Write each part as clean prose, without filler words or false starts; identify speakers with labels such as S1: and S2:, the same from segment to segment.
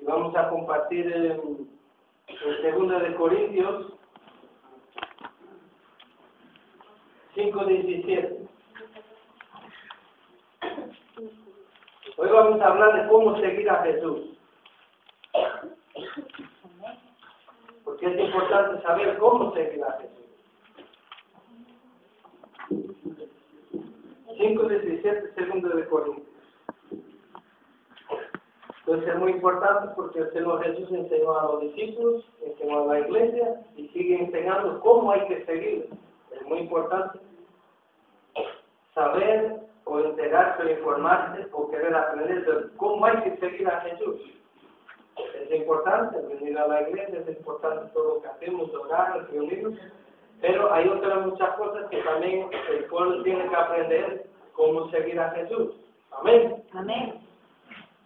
S1: y vamos a compartir en 2 de Corintios 5:17. Hoy vamos a hablar de cómo seguir a Jesús. Porque es importante saber cómo seguir a Jesús. 5:17, 2 de Corintios. Entonces es muy importante porque el Señor Jesús enseñó a los discípulos, enseñó a la iglesia y sigue enseñando cómo hay que seguir. Es muy importante saber o enterarse o informarse o querer aprender de cómo hay que seguir a Jesús. Es importante venir a la iglesia, es importante todo lo que hacemos, orar, reunirnos, pero hay otras muchas cosas que también el pueblo tiene que aprender cómo seguir a Jesús. Amén.
S2: Amén.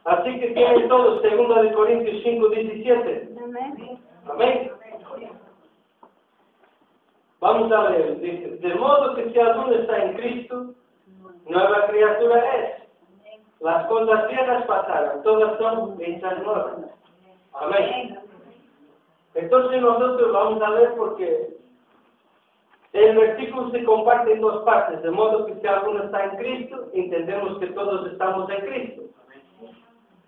S1: Así que tienen todos 2 de Corintios 5:17.
S2: Amén.
S1: Amén. Vamos a ver, dice, de modo que si alguno está en Cristo, nueva criatura es. Las cosas viejas pasaron, todas son hechas nuevas. Amén. Entonces nosotros vamos a ver porque el versículo se comparte en 2 partes. De modo que si alguno está en Cristo, entendemos que todos estamos en Cristo.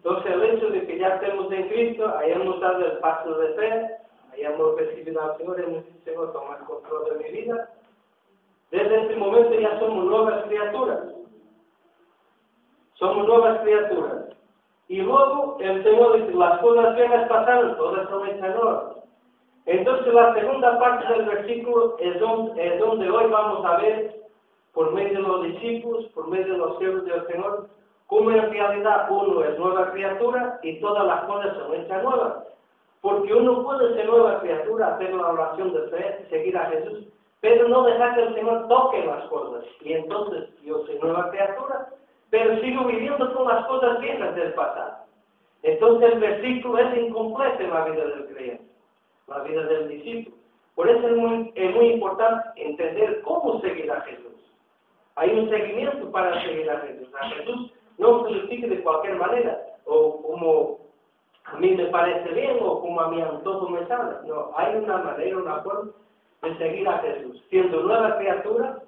S1: Entonces el hecho de que ya estemos en Cristo, hayamos dado el paso de fe, hayamos recibido al Señor, hemos dicho, Señor, toma el control de mi vida, desde ese momento ya somos nuevas criaturas. Somos nuevas criaturas. Y luego el Señor dice, las cosas viejas pasaron, todas son hechas nuevas. Entonces la segunda parte del versículo es donde hoy vamos a ver, por medio de los discípulos, por medio de los siervos del Señor, cómo en realidad uno es nueva criatura y todas las cosas son hechas nuevas. Porque uno puede ser nueva criatura, hacer la oración de fe, seguir a Jesús, pero no dejar que el Señor toque las cosas. Y entonces yo soy nueva criatura, pero sigo viviendo con las cosas viejas del pasado. Entonces el versículo es incompleto en la vida del creyente, la vida del discípulo. Por eso es muy importante entender cómo seguir a Jesús. Hay un seguimiento para seguir a Jesús. A Jesús no se lo sigue de cualquier manera, o como a mí me parece bien, o como a mi antojo me sale. No, hay una manera, una forma de seguir a Jesús, siendo nueva criatura,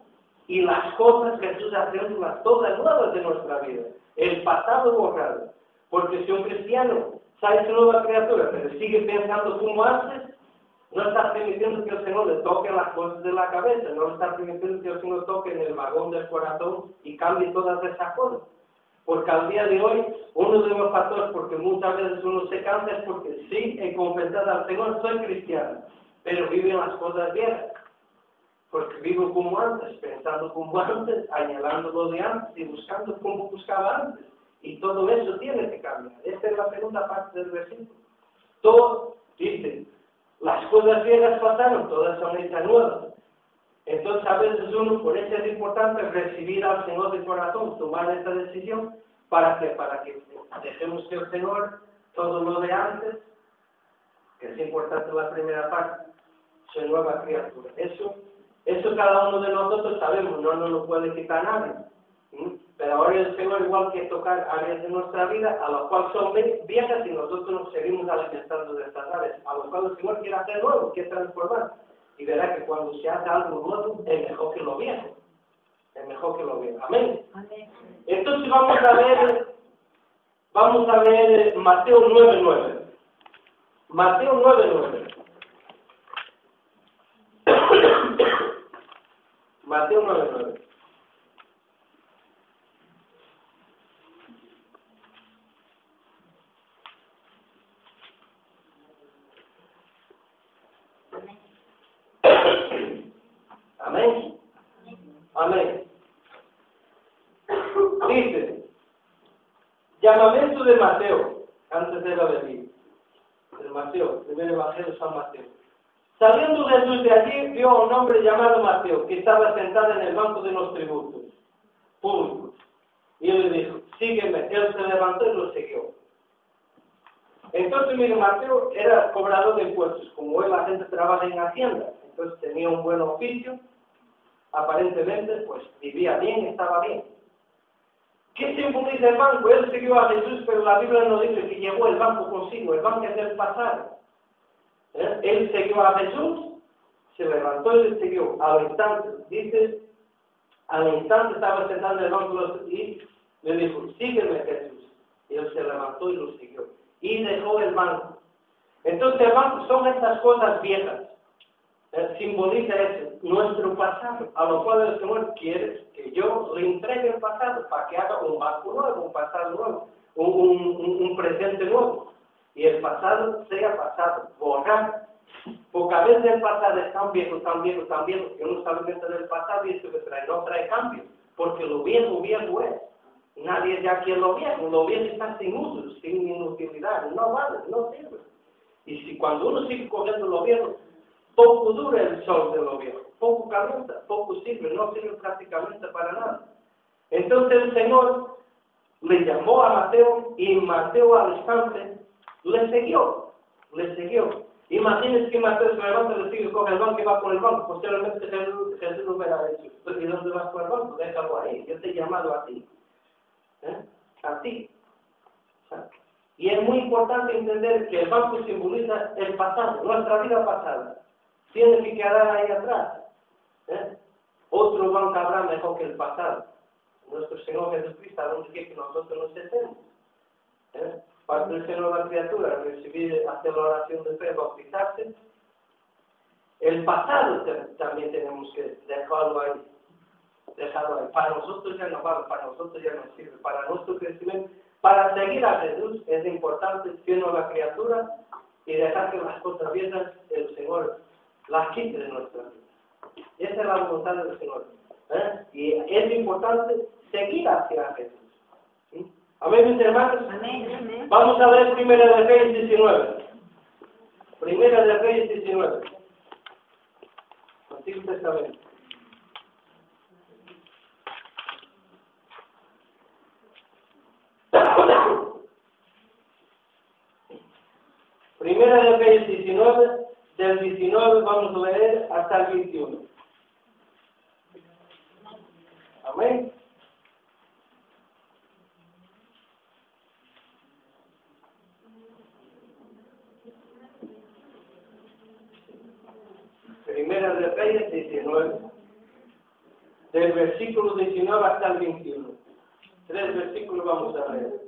S1: y las cosas Jesús haciéndolas todas nuevas de nuestra vida. El pasado borrado. Porque si un cristiano sale nueva criatura, pero sigue pensando como antes, no está permitiendo que el Señor le toque las cosas de la cabeza, no está permitiendo que el Señor toque en el vagón del corazón y cambie todas esas cosas. Porque al día de hoy, uno de los factores, porque muchas veces uno se cansa, es porque sí, he confesado al Señor, soy cristiano, pero viven las cosas viejas. Porque vivo como antes, pensando como antes, añorando lo de antes y buscando como buscaba antes. Y todo eso tiene que cambiar. Esta es la segunda parte del versículo. Todo, dice, las cosas viejas pasaron, todas son hechas nuevas. Entonces a veces uno, por eso es importante recibir al Señor de corazón, tomar esta decisión, para que dejemos que el Señor, todo lo de antes, que es importante la primera parte, soy nueva criatura. Eso cada uno de nosotros sabemos, no nos lo puede quitar nadie. Pero ahora el Señor igual que tocar áreas de nuestra vida, a las cuales son viejas y nosotros nos seguimos alimentando de estas áreas, a las cuales el Señor quiere hacer nuevo, quiere transformar. Y verá que cuando se hace algo nuevo, es mejor que lo viejo. Es mejor que lo viejo. Amén.
S2: Amén.
S1: Entonces vamos a ver Mateo 9:9. Mateo 9:9. Mateo 9:9. Amén. Amén. Dice, llamamiento de Mateo, antes de la venida. De Mateo, primer evangelio de San Mateo. Saliendo Jesús de allí, vio a un hombre llamado Mateo, que estaba sentado en el banco de los tributos públicos. Y él le dijo, sígueme. Él se levantó y lo siguió. Entonces, mire, Mateo era cobrador de impuestos. Como él, la gente trabaja en Hacienda. Entonces tenía un buen oficio. Aparentemente, pues vivía bien, estaba bien. ¿Qué simboliza el banco? Él siguió a Jesús, pero la Biblia no dice que llevó el banco consigo. El banco es el pasado. Él siguió a Jesús, se levantó y le siguió. Al instante, dice, al instante estaba sentado en el banco y le dijo, sígueme, Jesús. Y él se levantó y lo siguió. Y dejó el banco. Entonces el banco son estas cosas viejas. Simboliza eso, nuestro pasado, a lo cual el Señor quiere que yo le entregue el pasado para que haga un banco nuevo, un pasado nuevo, un presente nuevo. Y el pasado sea pasado, borrar. Porque a veces el pasado es tan viejo, que uno se alimenta del pasado y eso que trae, no trae cambio. Porque lo viejo es. Nadie ya quiere lo viejo está sin uso, sin inutilidad, no vale, no sirve. Y si cuando uno sigue cogiendo lo viejo, poco dura el sol de lo viejo, poco calienta, poco sirve, no sirve prácticamente para nada. Entonces el Señor le llamó a Mateo y Mateo al instante le siguió. Imagínense que Mateo se levanta, le sigue, coge el banco y va por el banco. Posteriormente Jesús lo verá dicho, ¿y dónde vas por el banco? Déjalo ahí, yo te he llamado a ti. A ti. Y es muy importante entender que el banco simboliza el pasado, nuestra vida pasada. Tiene que quedar ahí atrás. Otro banco habrá mejor que el pasado. Nuestro Señor Jesucristo, a donde quiere que nosotros nos estemos. Parte del Señor de la criatura, recibir, hacer la oración de fe, bautizarse. El pasado también tenemos que dejarlo ahí. Para nosotros ya no vale, para nosotros ya no sirve. Para nuestro crecimiento, para seguir a Jesús es importante ser la criatura y dejar que las cosas viejas el Señor las quite de nuestra vida. Esa es la voluntad del Señor. Y es importante seguir hacia Jesús. ¿Sí? Amén, mis hermanos.
S2: Amén.
S1: Vamos a ver Primera de Reyes 19. Primera de Reyes 19. Antiguo Testamento. Primera de Reyes 19, del 19 vamos a leer hasta el 21. Amén. Primera de Reyes 19, del versículo 19 hasta el 21. 3 versículos vamos a leer.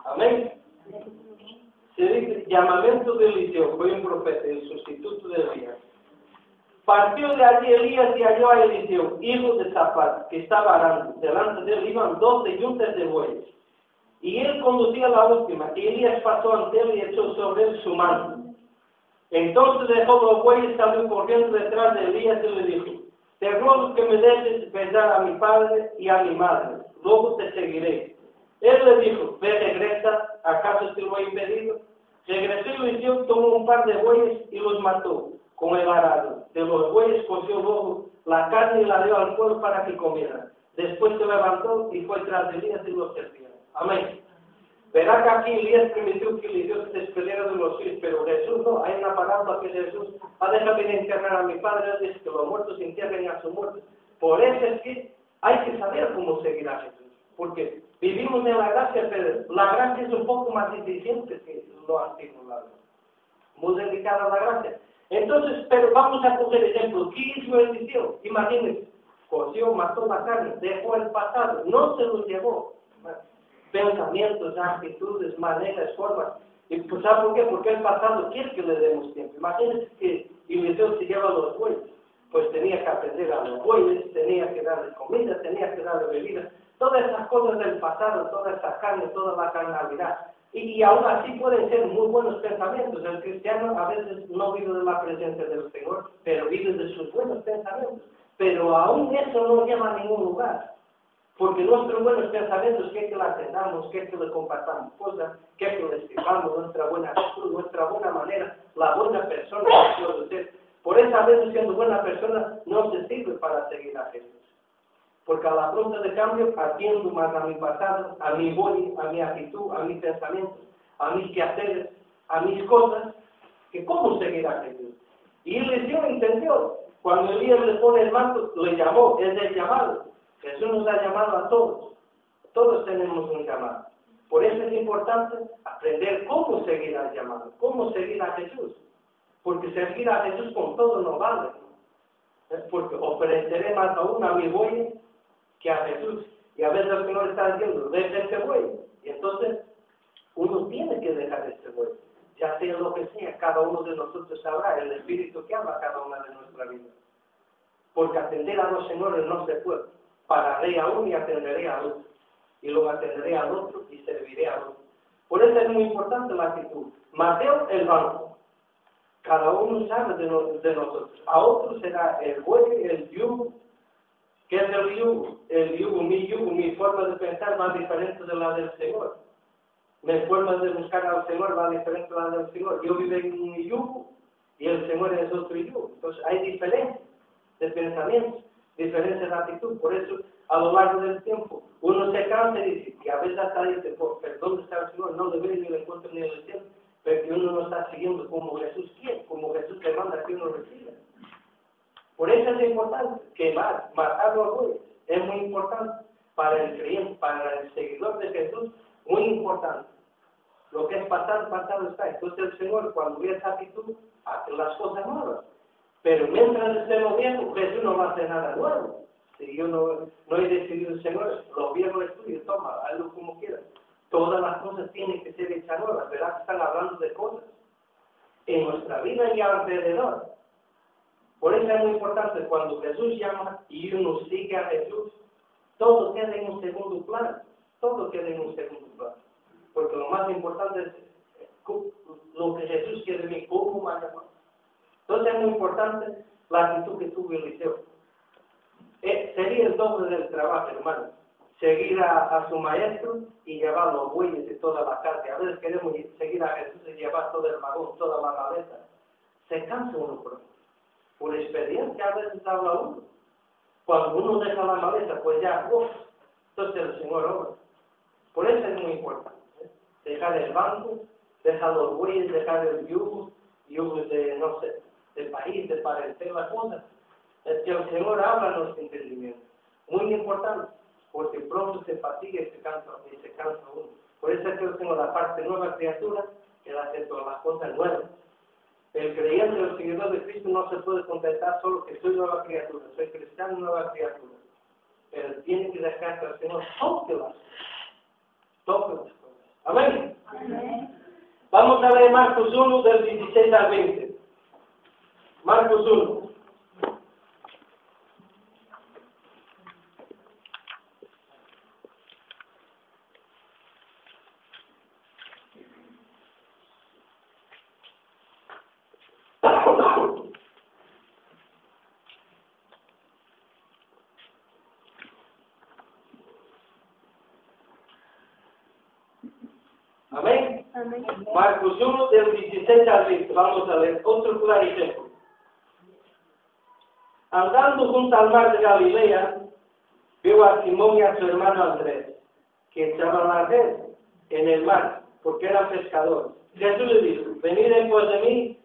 S1: Amén. Se dice, llamamiento de Eliseo, fue un profeta, el sustituto de Elías. Partió de allí Elías y halló a Eliseo, hijo de Safat, que estaba arando. Delante de él iban 12 yuntas de bueyes. Y él conducía la última, y Elías pasó ante él y echó sobre él su mano. Entonces dejó los bueyes, salió corriendo detrás de Elías y le dijo, te ruego que me dejes besar a mi padre y a mi madre, luego te seguiré. Él le dijo, ve, regresa, ¿acaso te lo he impedido? Regresó Eliseo, tomó un par de bueyes y los mató con el arado. De los bueyes coció luego la carne y la dio al pueblo para que comieran. Después se levantó y fue tras de Elías y los servía. Amén. Verá que aquí Elías permitió que Eliseo se despediera de los hijos, pero Jesús no. Hay una parábola que Jesús déjame ir a enterrar a mi padre, dice que los muertos entierren a sus muertos. Por eso es que hay que saber cómo seguir a Jesús. Porque vivimos en la gracia, pero la gracia es un poco más deficiente que lo antiguo, la verdad. Muy delicada la gracia. Entonces, pero vamos a coger ejemplo. ¿Qué hizo Eliseo? Imagínense, coció, mató la carne, dejó el pasado, no se lo llevó. Pensamientos, actitudes, maneras, formas. ¿Y pues sabe por qué? Porque el pasado quiere que le demos tiempo. Imagínense que Eliseo se lleva los bueyes. Pues tenía que atender a los bueyes, tenía que darles comida, tenía que darles bebida. Todas esas cosas del pasado, toda esa carne, toda la carnalidad. Y aún así pueden ser muy buenos pensamientos. El cristiano a veces no vive de la presencia del Señor, pero vive de sus buenos pensamientos. Pero aún eso no lleva a ningún lugar. Porque nuestros buenos pensamientos, que le atendamos, que le compartamos cosas, que le escribamos nuestra buena actitud, nuestra buena manera, la buena persona que Dios ser. Por esa vez, siendo buena persona, no se sirve para seguir a Jesús. Porque a la pronta de cambio, atiendo más a mi pasado, a mi body, a mi actitud, a mis pensamientos, a mis quehaceres, a mis cosas, que cómo seguir a Jesús. Y Eliseo entendió. Cuando Elías le pone el manto, le llamó, es el llamado. Jesús nos ha llamado a todos. Todos tenemos un llamado. Por eso es importante aprender cómo seguir al llamado, cómo seguir a Jesús. Porque servir a Jesús con todo no vale. Porque ofreceré más aún a mi buey que a Jesús. Y a veces el Señor está diciendo, deja este buey. Y entonces uno tiene que dejar este buey. Ya sea lo que sea, cada uno de nosotros sabrá el Espíritu que ama a cada una de nuestra vida. Porque atender a los señores no se puede. Pararé a uno y atenderé al otro. Y luego atenderé al otro y serviré al otro. Por eso es muy importante la actitud. Mateo, el banco. Cada uno sabe de nosotros. A otro será el buey, el yugo. ¿Qué es el yugo? El yugo, mi forma de pensar va diferente de la del Señor. Mi forma de buscar al Señor va diferente de la del Señor. Yo vivo en un yugo y el Señor es otro yugo. Entonces hay diferencias de pensamientos, diferencias de actitud. Por eso, a lo largo del tiempo, uno se cansa y dice, y a veces hasta dice, ¿dónde está el Señor? No le veo ni le encuentro ni le siento, pero que uno no está siguiendo como Jesús quiere, como Jesús te manda que uno reciba. Por eso es importante quemar, matar los bueyes. Es muy importante para el creyente, para el seguidor de Jesús, muy importante. Lo que es pasado, pasado está. Entonces el Señor, cuando ve esa actitud, hace las cosas nuevas. Pero mientras estemos viendo, Jesús no va a hacer nada nuevo. Si yo no he decidido, Señor, lo viejo es tuyo, toma, hazlo como quieras. Todas las cosas tienen que ser hechas nuevas, ¿verdad? Que están hablando de cosas en nuestra vida y alrededor. Por eso es muy importante, cuando Jesús llama y uno sigue a Jesús, todo queda en un segundo plano. Todo queda en un segundo plano. Porque lo más importante es lo que Jesús quiere de mí, cómo me ha llamado. Entonces es muy importante la actitud que tuvo Eliseo. Sería el doble del trabajo, hermano. Seguir a su maestro y llevar los bueyes y toda la carga. A veces queremos seguir a Jesús y llevar todo el vagón, toda la maleta. Se cansa uno por experiencia, a veces habla uno. Cuando uno deja la maleta, pues ya, entonces el Señor obra. Por eso es muy importante. Dejar el banco, dejar los bueyes, dejar el yugo de, no sé, de país, de parentela, cosas. Es que el Señor habla nuestro entendimiento. Muy importante, porque pronto se fatiga y se cansa uno. Por eso es que el Señor, la parte nueva criatura, que hace todas las cosas nuevas. El creyente, el seguidor de Cristo, no se puede contentar solo que soy nueva criatura, soy cristiano, nueva criatura. Pero tiene que dejar que el Señor toque las cosas. Amén. Amén. Vamos a ver Marcos 1, del 16 al 20. Marcos 1. Amén. Amén. Marcos 1, del 16 al 20. Vamos a ver otro claro ejemplo. Andando junto al mar de Galilea, vio a Simón y a su hermano Andrés, que echaban la red en el mar, porque eran pescadores. Jesús le dijo, venid en pos de mí,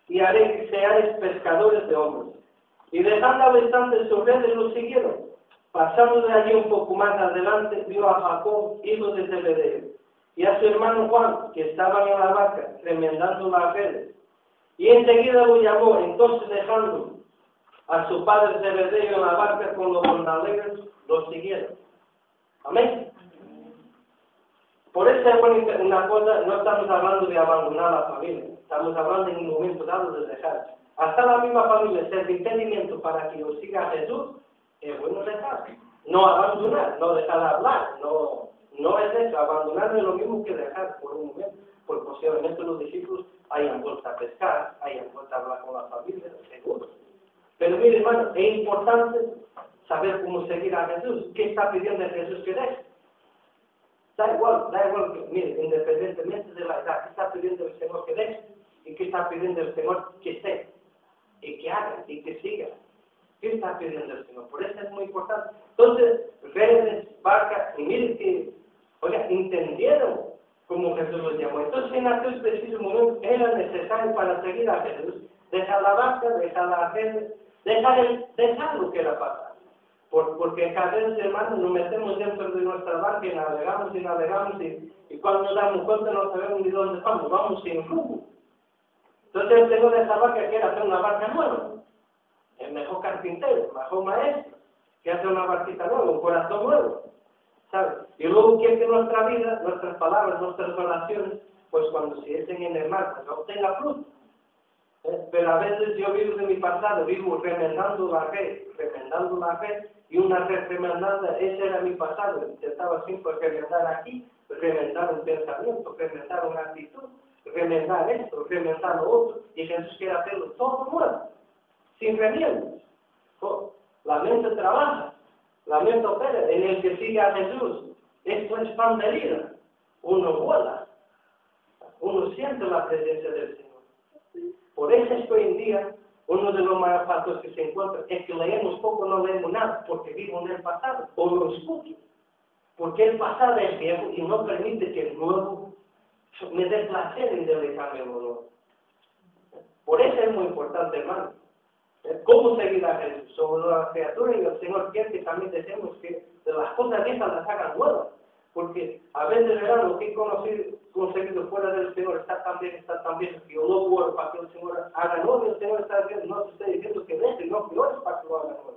S1: y haré que seáis pescadores de hombres. Y dejando al instante sus redes, los siguieron. Pasando de allí un poco más adelante, vio a Jacob, hijo de Zebedeo, y a su hermano Juan, que estaban en la barca, remendando las redes. Y enseguida lo llamó, entonces dejando a su padre Zebedeo en la barca con los jornaleros, los siguieron. Amén. Por eso es una cosa, no estamos hablando de abandonar la familia, estamos hablando en un momento dado de dejar. Hasta la misma familia, ser de entendimiento para que yo siga a Jesús, es bueno dejar. No abandonar, no dejar de hablar, no es eso. Abandonar no es lo mismo que dejar por un momento, porque posiblemente los discípulos hayan vuelto a pescar, hayan vuelto a hablar con la familia, seguro. Pero mire, hermano, es importante saber cómo seguir a Jesús. ¿Qué está pidiendo a Jesús que deje? Da igual que, mire, independientemente de la edad, ¿qué está pidiendo el Señor que deje? ¿Y qué está pidiendo el Señor que esté? Y que haga, y que siga. ¿Qué está pidiendo el Señor? Por eso es muy importante. Entonces, redes, barcas, y miren que, oiga, entendieron cómo Jesús los llamó. Entonces, en aquel preciso momento, era necesario para seguir a Jesús, dejar la barca, dejar las redes, dejar lo que era pasar. Porque cada vez, hermanos, nos metemos dentro de nuestra barca y navegamos y cuando nos damos cuenta no sabemos ni dónde vamos sin rumbo. Entonces el Señor de esa barca quiere hacer una barca nueva. El mejor carpintero, el mejor maestro, que hace una barquita nueva, un corazón nuevo. ¿Sabes? Y luego quiere que nuestra vida, nuestras palabras, nuestras relaciones, pues cuando se echen en el mar, pues obtenga fruto. Pero a veces yo vivo de mi pasado, vivo remendando la red, y una red remendada, ese era mi pasado. Intentaba siempre remendar aquí, remendar un pensamiento, remendar una actitud, remendar esto, remendar lo otro, y Jesús quiere hacerlo todo nuevo, sin remiendos. La mente trabaja, la mente opera, en el que sigue a Jesús. Esto es pan de vida. Uno vuela, uno siente la presencia del Señor. Por eso es que hoy en día, uno de los mayores factores que se encuentra es que leemos poco, no leemos nada, porque vivo en el pasado, o lo escucho. Porque el pasado es viejo y no permite que el nuevo me dé placer en deleitarme en lo nuevo. Por eso es muy importante, hermano. ¿Cómo seguir a Jesús? Somos nuevas criaturas y el Señor quiere que también deseemos que de las cosas viejas las hagan nuevas. Porque a veces, ¿verdad? Lo que he conseguido fuera del Señor está tan bien, que yo no puedo para que el Señor haga nuevo. Y el Señor está diciendo, no te estoy diciendo que deje, no que ores para que lo haga nuevo.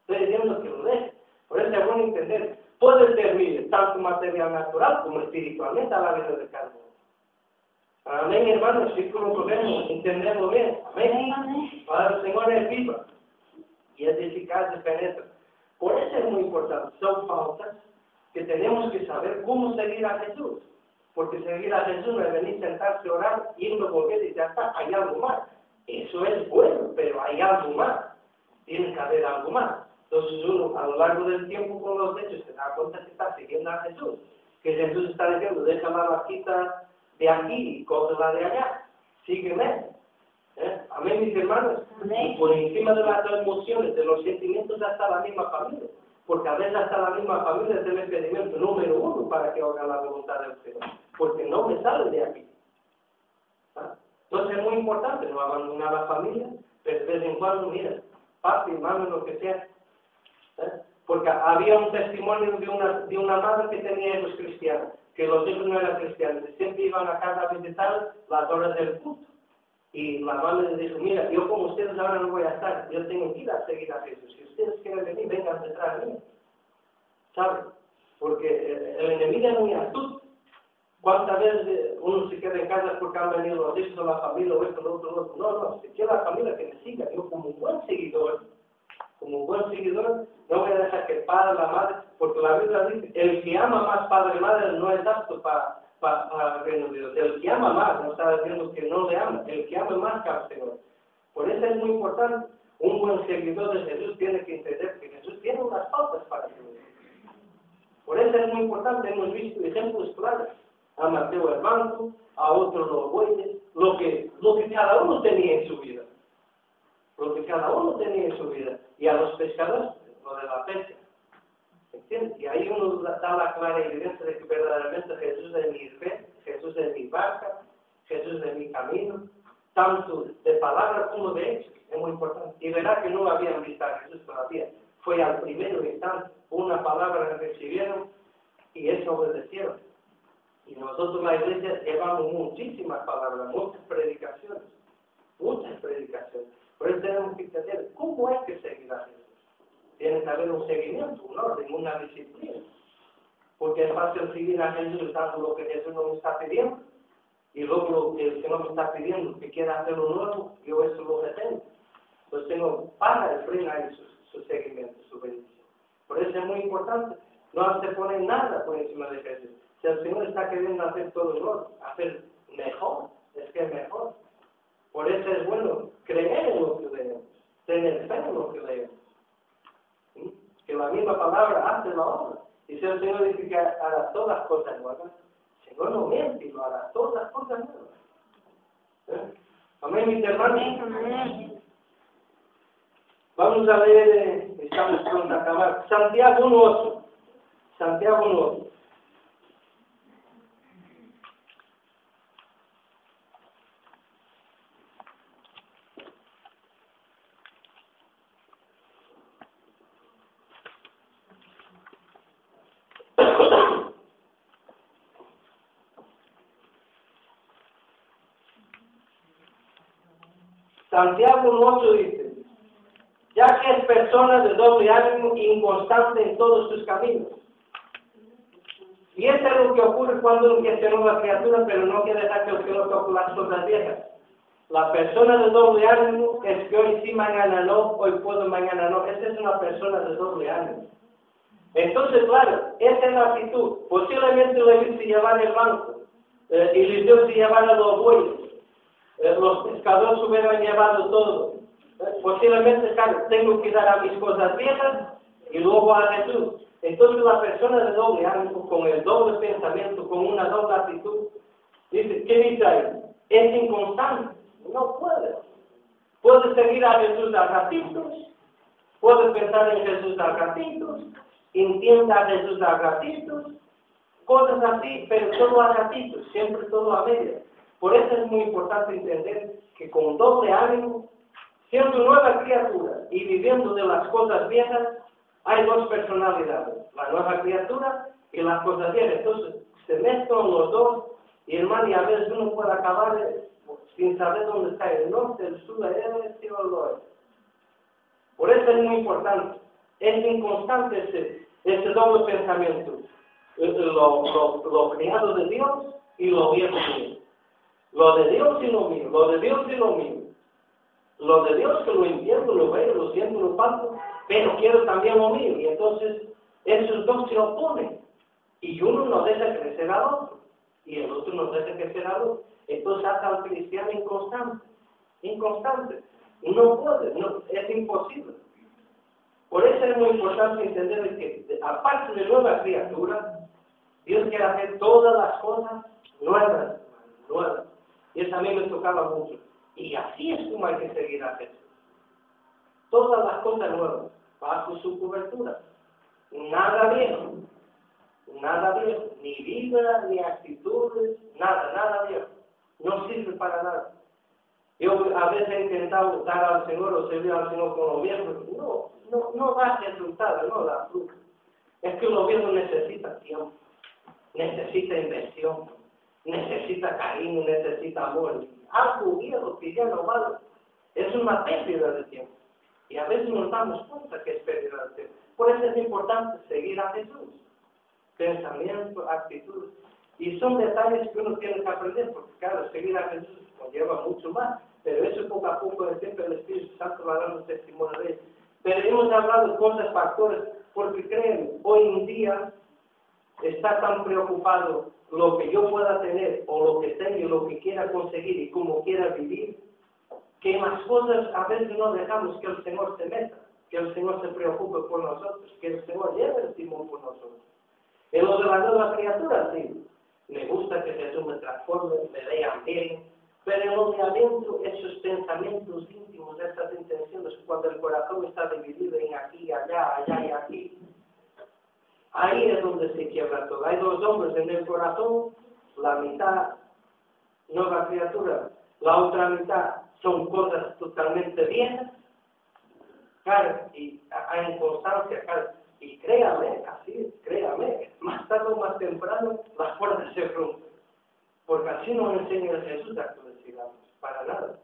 S1: Estoy diciendo que lo deje. Por eso es bueno entender. Puede servir tanto material natural como espiritualmente a la vida de cada uno. Amén, hermanos, si como podemos entenderlo bien. Amén. Para el Señor es viva y es eficaz y penetra. Por eso es muy importante. Son pautas que tenemos que saber cómo seguir a Jesús. Porque seguir a Jesús no es venir, sentarse, orar, irnos, volver y ya está. Hay algo más. Eso es bueno, pero hay algo más. Tiene que haber algo más. Entonces uno, a lo largo del tiempo con los hechos, se da cuenta que está siguiendo a Jesús. Que Jesús está diciendo, deja la vaquita de aquí y cógela de allá. Sígueme. Amén, mis hermanos. Amén. Y por encima de las emociones, de los sentimientos, hasta la misma familia. Porque a veces hasta la misma familia es el impedimento número uno para que haga la voluntad del Señor. Porque no me sale de aquí. Entonces es muy importante no abandonar a la familia, pero de vez en cuando, mira, papi, mami, lo que sea. Porque había un testimonio de una madre que tenía hijos cristianos, que los hijos no eran cristianos, y siempre iban a casa a visitar las horas del culto. Y la madre le dijo, mira, yo como ustedes ahora no voy a estar, yo tengo que ir a seguir a Jesús. Si ustedes quieren venir, vengan detrás de mí. ¿Saben? Porque el enemigo es muy astuto. ¿Cuántas veces uno se queda en casa porque han venido los hijos de la familia o esto, lo otro? No, si quiere la familia que me siga. Yo como un buen seguidor, no voy a dejar que el padre, la madre, porque la Biblia dice, el que ama más padre y madre no es apto para el reino de Dios. El que ama más, no está diciendo que no le ama, el que ama más que al Señor. Por eso es muy importante, un buen seguidor de Jesús tiene que entender que Jesús tiene unas pautas para seguir. Por eso es muy importante, hemos visto ejemplos claros. A Mateo el banco, a otros los bueyes, lo que cada uno tenía en su vida. Y a los pescadores, lo de la pesca. ¿Entiendes? Y ahí uno da la clara evidencia de que verdaderamente Jesús es mi fe, Jesús es mi barca, Jesús es mi camino, tanto de palabras como de hechos. Es muy importante. Y verá que no habían visto a Jesús todavía. Fue al primero instante, una palabra que recibieron y eso obedecieron. Y nosotros la iglesia llevamos muchísimas palabras, muchas predicaciones. Por eso tenemos que entender cómo es que seguir a Jesús. Tiene que haber un seguimiento, un orden, una disciplina. Porque es fácil seguir a Jesús dando lo que Jesús nos está pidiendo. Y luego lo que el Señor me está pidiendo, que quiera hacer lo nuevo, yo eso lo retengo. Entonces tengo para el freno ahí su seguimiento, su bendición. Por eso es muy importante. No se pone nada por encima de Jesús. Si el Señor está queriendo hacer todo el orden, hacer mejor, es que es mejor. Por eso es bueno creer en lo que leemos, tener fe en lo que leemos. Que la misma palabra hace la obra. Y si el Señor dice que hará todas las cosas nuevas, el Señor no miente y lo hará todas las cosas nuevas. Amén, mis hermanos. Amén. Vamos a leer, estamos pronto a acabar, Santiago 1:8. Santiago 1:8. Santiago 1:8 dice, ya que es persona de doble ánimo, inconstante en todos sus caminos. Y eso es lo que ocurre cuando uno quiere ser nueva criatura, pero no quiere dejar que uno toque las cosas viejas. La persona de doble ánimo es que hoy sí, mañana no, hoy puedo, mañana no. Esa es una persona de doble ánimo. Entonces, claro, esa es la actitud. Posiblemente Leví se llevara el banco, Eliseo se llevara los bueyes, los pescadores hubieran llevado todo. Posiblemente, claro, tengo que dar a mis cosas viejas y luego a Jesús. Entonces la persona de doble ánimo, con el doble pensamiento, con una doble actitud, dice, ¿qué dice ahí? Es inconstante, no puede. Puede seguir a Jesús a ratitos, puede pensar en Jesús a ratitos, entienda a Jesús a ratitos, cosas así, pero todo a ratitos, siempre todo a medias. Por eso es muy importante entender que con doble ánimo, siendo nueva criatura y viviendo de las cosas viejas, hay dos personalidades, la nueva criatura y las cosas viejas. Entonces, se mezclan los dos y hermano, y a veces uno puede acabar sin saber dónde está el norte, el sur, el este o el oeste. Por eso es muy importante. Es inconstante ese doble pensamiento. Lo creado de Dios y lo viejo mío. Lo de Dios y lo mío. Lo de Dios y lo mío. Lo de Dios que lo entiendo, lo veo, lo siento, lo palpo, pero quiero también lo mío. Y entonces esos dos se oponen. Y uno no deja crecer al otro. Y el otro no deja crecer al otro. Entonces hace al cristiano inconstante. Inconstante. No puede, no, es imposible. Por eso es muy importante entender que, aparte de nueva criatura, Dios quiere hacer todas las cosas nuevas. Nuevas. Y eso a mí me tocaba mucho. Y así es como hay que seguir a Jesús. Todas las cosas nuevas, bajo su cobertura. Nada viejo. Nada viejo. Ni vida, ni actitudes, nada viejo. No sirve para nada. Yo a veces he intentado dar al Señor o servir al Señor con lo viejo. No da resultado, no da fruto. Es que lo viejo necesita tiempo, necesita inversión, necesita cariño, necesita amor. Algo viejo que ya no vale, es una pérdida de tiempo. Y a veces nos damos cuenta que es pérdida de tiempo. Por eso es importante seguir a Jesús. Pensamiento, actitud. Y son detalles que uno tiene que aprender, porque claro, seguir a Jesús conlleva mucho más. Pero eso poco a poco, siempre el Espíritu Santo va dando testimonio de eso. Pero hemos hablado de cosas, factores, porque créanme, hoy en día está tan preocupado lo que yo pueda tener, o lo que tenga, y lo que quiera conseguir, y cómo quiera vivir, que en las cosas a veces no dejamos que el Señor se meta, que el Señor se preocupe por nosotros, que el Señor lleve el timón por nosotros. En lo de la nueva criatura, sí, me gusta que Jesús me transforme, me vea bien, pero en lo de adentro, esos pensamientos íntimos, esas intenciones, cuando el corazón está dividido en aquí, allá y aquí, ahí es donde se quiebra todo. Hay dos hombres en el corazón, la mitad nueva criatura, la otra mitad son cosas totalmente viejas, claro, y hay inconstancia, claro, y créame, así es, créame, más tarde o más temprano las puertas se rompen, porque así no enseña el Jesús a que le sigamos, para nada,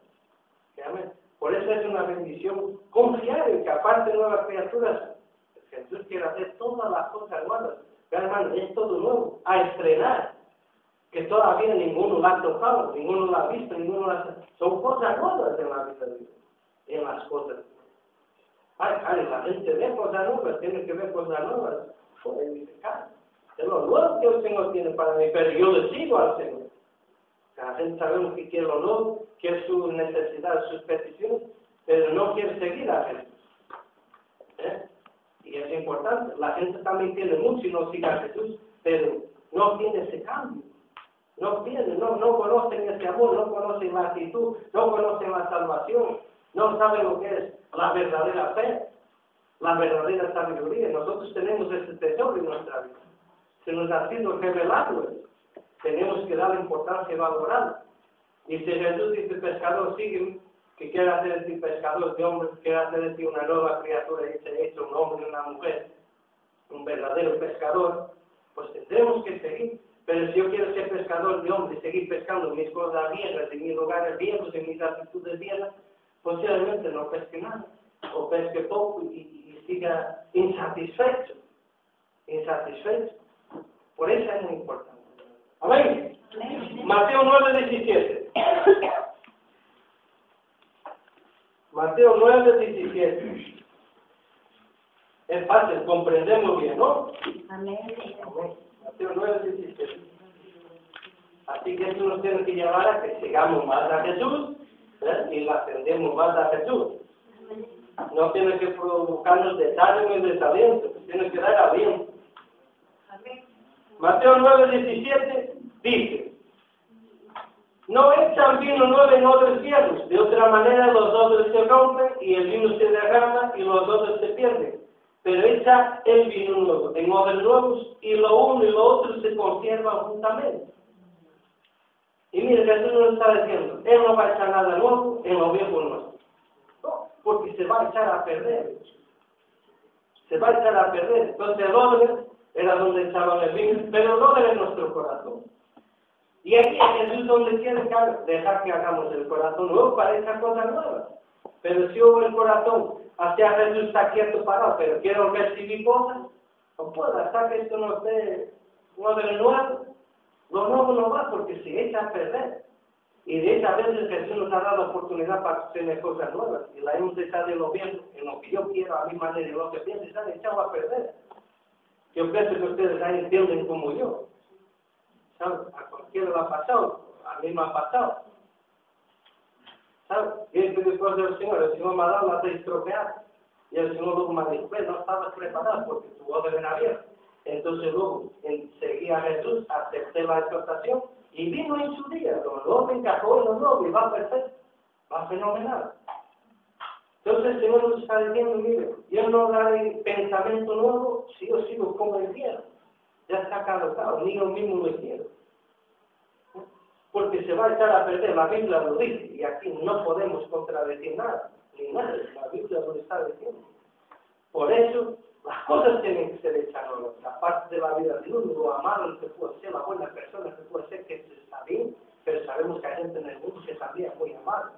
S1: créame. Por eso es una bendición confiar en que aparte de nuevas criaturas, Jesús quiere hacer todas las cosas nuevas. Hermano, es todo nuevo, a estrenar, que todavía ninguno la ha tocado, ninguno la ha visto, son cosas nuevas en la vida de Dios, en las cosas. Ay, la gente ve cosas nuevas, tiene que ver cosas nuevas, puede edificar. Es lo nuevo que el Señor tiene para mí, pero yo le sigo al Señor. La gente sabemos que quiere lo nuevo, quiere sus necesidades, sus peticiones, pero no quiere seguir a Jesús. Y es importante, la gente también tiene mucho y no sigue a Jesús, pero no tiene ese cambio. No conocen ese amor, no conocen la actitud, no conocen la salvación, no saben lo que es la verdadera fe, la verdadera sabiduría. Nosotros tenemos ese tesoro en nuestra vida. Se nos ha sido revelado. Tenemos que darle importancia y valorarlo. Y si Jesús dice, pescador, sígueme, que quiere hacer de ti pescador de hombres, quiere hacer de ti una nueva criatura y se hecho un hombre y una mujer, un verdadero pescador, pues tendremos que seguir. Pero si yo quiero ser pescador de hombres y seguir pescando mis cosas viejas, en mis lugares viejos, en mis actitudes viejas, posiblemente no pesque nada, o pesque poco y siga insatisfecho. Por eso es muy importante. Amén. Mateo 9:17. Mateo 9:17. Es fácil, comprendemos bien, ¿no?
S2: Amén.
S1: Mateo 9:17. Así que esto nos tiene que llevar a que sigamos más a Jesús, y la atendemos más a Jesús. No tiene que provocarnos desánimo y desaliento, tiene que dar aliento. Mateo 9:17 dice: no echan vino nuevo en odres viejos, de otra manera los odres se rompen y el vino se derrama y los odres se pierden. Pero echa el vino nuevo en odres nuevos y lo uno y lo otro se conservan juntamente. Y mire, Jesús nos está diciendo, Él no va a echar nada nuevo en lo viejo nuestro. No, porque se va a echar a perder. Entonces el odre era donde echaban el vino, pero el odre es nuestro corazón. Y aquí Jesús donde quiere dejar que hagamos el corazón nuevo para esa cosa nueva. Pero si hubo el corazón, hacia Jesús está quieto parado, pero quiero recibir cosas, no puedo, hasta que esto no esté odre nuevo. Lo nuevo no va porque se echa a perder. Y de esa vez Jesús nos ha dado oportunidad para tener cosas nuevas. Y la hemos echado en lo bien, en lo que yo quiero, a mi manera, en lo que pienso, se han echado a perder. Yo pienso que ustedes ahí entienden como yo. ¿Sabes? A cualquiera le ha pasado, a mí me ha pasado. ¿Sabes? Y es que después del el Señor me ha dado las de estropear. Y el Señor luego me dijo, no estabas preparado porque tu voz era abierta. Entonces luego seguí a Jesús, acepté la exhortación y vino en su día. Los dos encajó en los dos y va perfecto, va fenomenal. Entonces el Señor nos está diciendo, mire, yo no daré pensamiento nuevo si yo sigo como el viejo. Ya está caducado, ni yo mismo lo quiero. Porque se va a echar a perder, la Biblia lo dice, y aquí no podemos contradecir nada, ni nada, la Biblia lo está diciendo. Por eso, las cosas tienen que ser hechas nuevas. La parte de la vida de uno, lo amado que puede ser, la buena persona que puede ser, que está bien, pero sabemos que hay gente en el mundo que también es muy amable,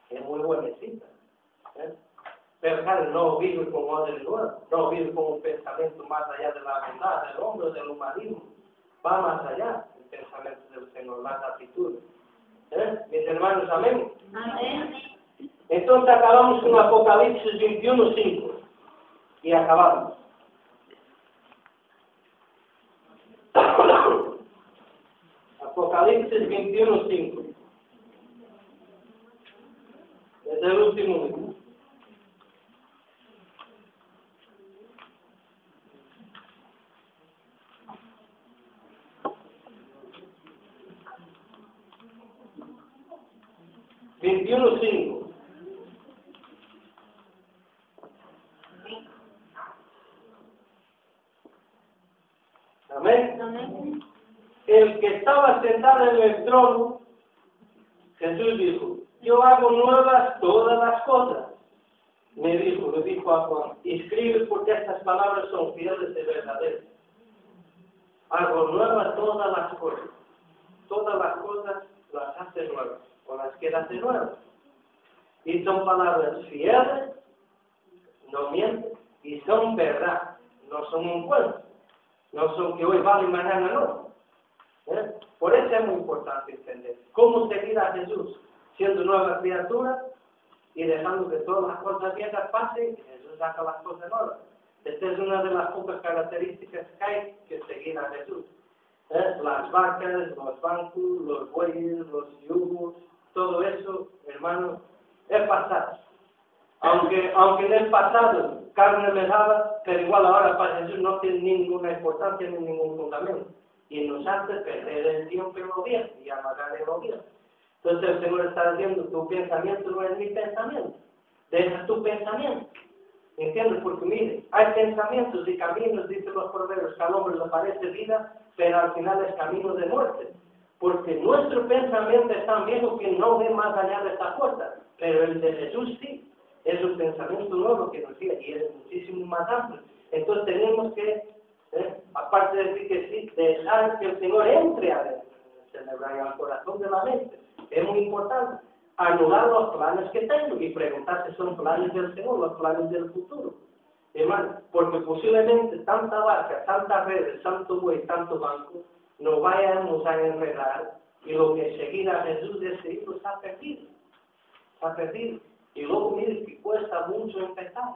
S1: es muy buenecita. Pero claro, no vive con odre nuevo, no vive con un pensamiento más allá de la bondad, del hombre, del humanismo. Va más allá el pensamiento del Señor, las actitudes. Mis hermanos, amén.
S2: Amén.
S1: Entonces acabamos con Apocalipsis 21:5 y acabamos. Apocalipsis 21:5. Es el último libro. Amén.
S2: Amén.
S1: El que estaba sentado en el trono, Jesús dijo, yo hago nuevas todas las cosas. Le dijo a Juan, escribe porque estas palabras son fieles y verdaderas. Hago nuevas todas las cosas las hace nuevas, o las quiere hacer nuevas. Y son palabras fieles, no mienten, y son verdad, no son un cuento, no son que hoy vale y mañana no. Por eso es muy importante entender cómo seguir a Jesús, siendo nueva criatura y dejando que todas las cosas viejas pasen, y Jesús saca las cosas nuevas. Esta es una de las pocas características que hay que seguir a Jesús. Las vacas, los bancos, los bueyes, los yugos, todo eso, hermano, es pasado. Aunque en el pasado carne me daba, pero igual ahora para Jesús no tiene ninguna importancia ni ningún fundamento. Y nos hace perder el tiempo en lo viejo y amagar en lo viejo. Entonces el Señor está diciendo, tu pensamiento no es mi pensamiento. Deja tu pensamiento. ¿Entiendes? Porque mire, hay pensamientos y caminos, dicen los proverbios, que al hombre le parece vida, pero al final es camino de muerte. Porque nuestro pensamiento es tan viejo que no ve más allá de esta puerta. Pero el de Jesús sí. Es un pensamiento nuevo que nos guía y es muchísimo más amplio. Entonces tenemos que, aparte de decir que sí, dejar que el Señor entre adentro, celebrar al corazón de la mente. Es muy importante. anular los planes que tengo y preguntar si son planes del Señor, los planes del futuro. Hermano, porque posiblemente tanta barca, tantas redes, tanto buey, tanto banco, nos vayamos a enredar y lo que seguir a Jesús de ese hijo está perdido. Está perdido. Y luego mire que cuesta mucho empezar.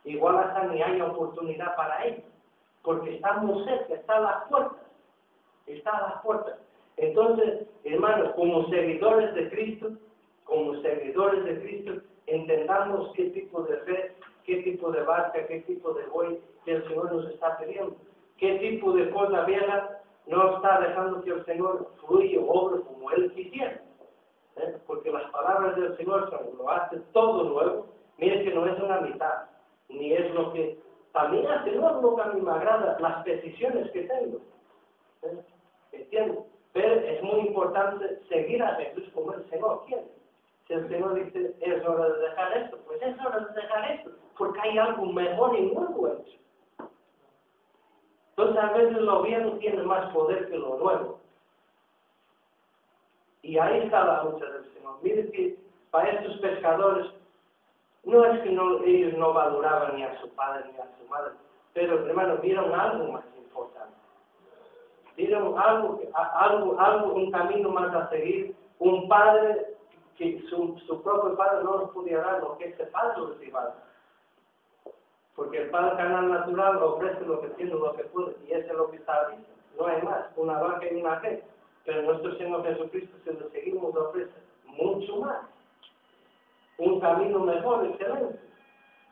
S1: Igual hasta ni hay oportunidad para ello. Porque estamos cerca, está a las puertas. Está a las puertas. Entonces, hermanos, como seguidores de Cristo, entendamos qué tipo de fe, qué tipo de barca, qué tipo de buey que el Señor nos está pidiendo. Qué tipo de cosa vieja no está dejando que el Señor fluya o obre como Él quisiera. Porque las palabras del Señor son, lo hace todo nuevo. Mire que no es una mitad, ni es lo que también hace, no es lo que a mí me agrada, las peticiones que tengo. ¿Entiendes? Pero es muy importante seguir a Jesús como el Señor quiere. Si el Señor dice, es hora de dejar esto, pues es hora de dejar esto, porque hay algo mejor y nuevo hecho. Entonces a veces lo viejo tiene más poder que lo nuevo. Y ahí está la lucha del Señor. Mire que para estos pescadores, no es que ellos no valoraban ni a su padre ni a su madre, pero hermano, vieron algo más importante. Vieron algo, un camino más a seguir, un padre que su propio padre no nos podía dar lo que ese padre les iba a dar. Porque el padre canal natural ofrece lo que tiene, lo que puede, y eso es lo que está ahí. No hay más, una vaca y una red. Pero nuestro Señor Jesucristo, si lo seguimos, ofrece mucho más. Un camino mejor, excelente.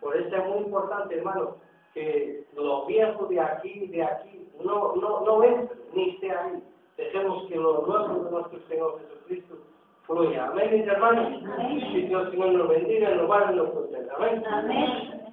S1: Por eso es muy importante, hermano, que lo viejo de aquí, no entre, ni esté ahí. Dejemos que lo nuevo de nuestro Señor Jesucristo fluya. Amén, mis hermanos.
S2: Amén.
S1: Y Dios, Señor, nos bendiga, nos guarde y nos proteja. Amén.
S2: Amén.